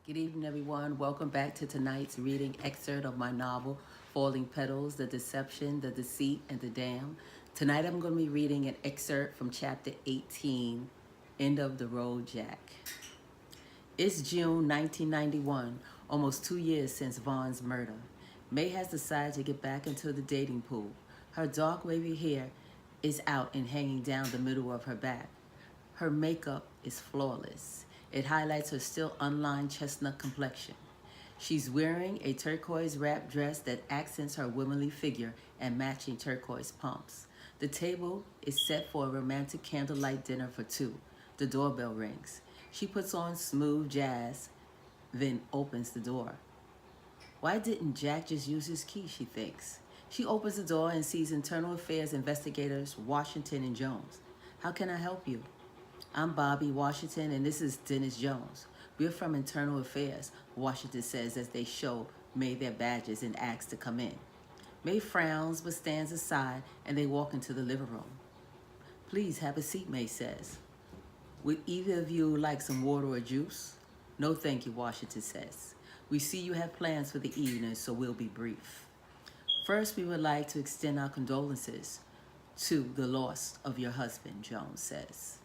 Good evening, everyone. Welcome back to tonight's reading excerpt of my novel, Falling Petals, The Deception, The Deceit, and The Dam. Tonight I'm going to be reading an excerpt from chapter 18, End of the Road, Jack. It's June 1991, almost 2 years since Vaughn's murder. May has decided to get back into the dating pool. Her dark wavy hair is out and hanging down the middle of her back. Her makeup is flawless. It highlights her still unlined chestnut complexion. She's wearing a turquoise wrap dress that accents her womanly figure and matching turquoise pumps. The table is set for a romantic candlelight dinner for two. The doorbell rings. She puts on smooth jazz, then opens the door. Why didn't Jack just use his key, she thinks. She opens the door and sees Internal Affairs investigators Washington and Jones. How can I help you? I'm Bobby Washington, and this is Dennis Jones. We're from Internal Affairs, Washington says as they show May their badges and asks to come in. May frowns but stands aside, and they walk into the living room. Please have a seat, May says. Would either of you like some water or juice? No, thank you, Washington says. We see you have plans for the evening, so we'll be brief. First, we would like to extend our condolences to the loss of your husband, Jones says.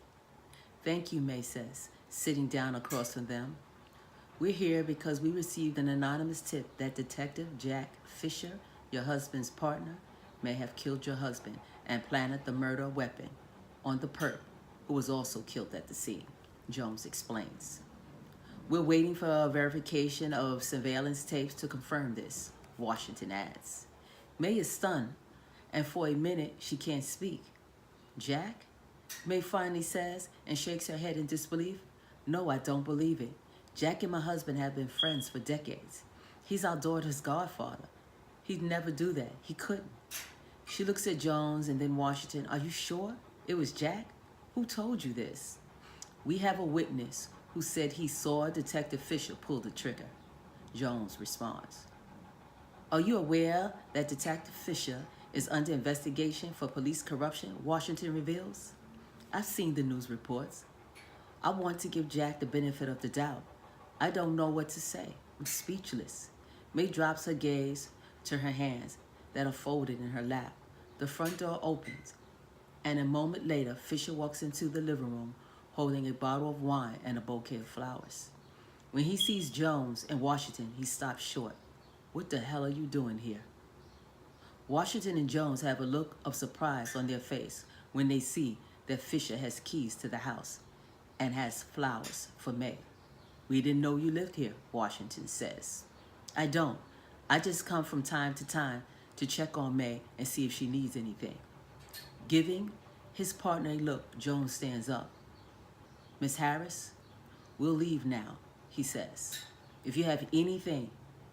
Thank you, May says, sitting down across from them. We're here because we received an anonymous tip that Detective Jack Fisher, your husband's partner, may have killed your husband and planted the murder weapon on the perp, who was also killed at the scene, Jones explains. We're waiting for a verification of surveillance tapes to confirm this, Washington adds. May is stunned, and for a minute she can't speak. Jack? May finally says and shakes her head in disbelief. No, I don't believe it. Jack and my husband have been friends for decades. He's our daughter's godfather. He'd never do that. He couldn't. She looks at Jones and then Washington. Are you sure it was Jack? Who told you this? We have a witness who said he saw Detective Fisher pull the trigger. Jones responds. Are you aware that Detective Fisher is under investigation for police corruption? Washington reveals. I've seen the news reports. I want to give Jack the benefit of the doubt. I don't know what to say. I'm speechless. May drops her gaze to her hands that are folded in her lap. The front door opens, and a moment later, Fisher walks into the living room holding a bottle of wine and a bouquet of flowers. When he sees Jones and Washington, he stops short. What the hell are you doing here? Washington and Jones have a look of surprise on their face when they see that Fisher has keys to the house and has flowers for May. We didn't know you lived here, Washington says. I don't. I just come from time to time to check on May and see if she needs anything. Giving his partner a look, Jones stands up. Miss Harris, we'll leave now, he says. If you have anything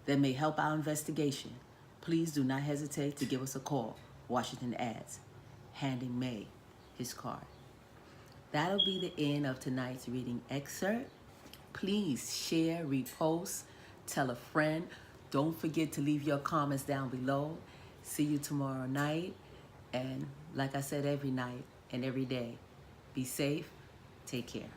that may help our investigation, please do not hesitate to give us a call, Washington adds, handing May his card. That'll be the end of tonight's reading excerpt. Please share, repost, tell a friend. Don't forget to leave your comments down below. See you tomorrow night. And like I said, every night and every day, be safe. Take care.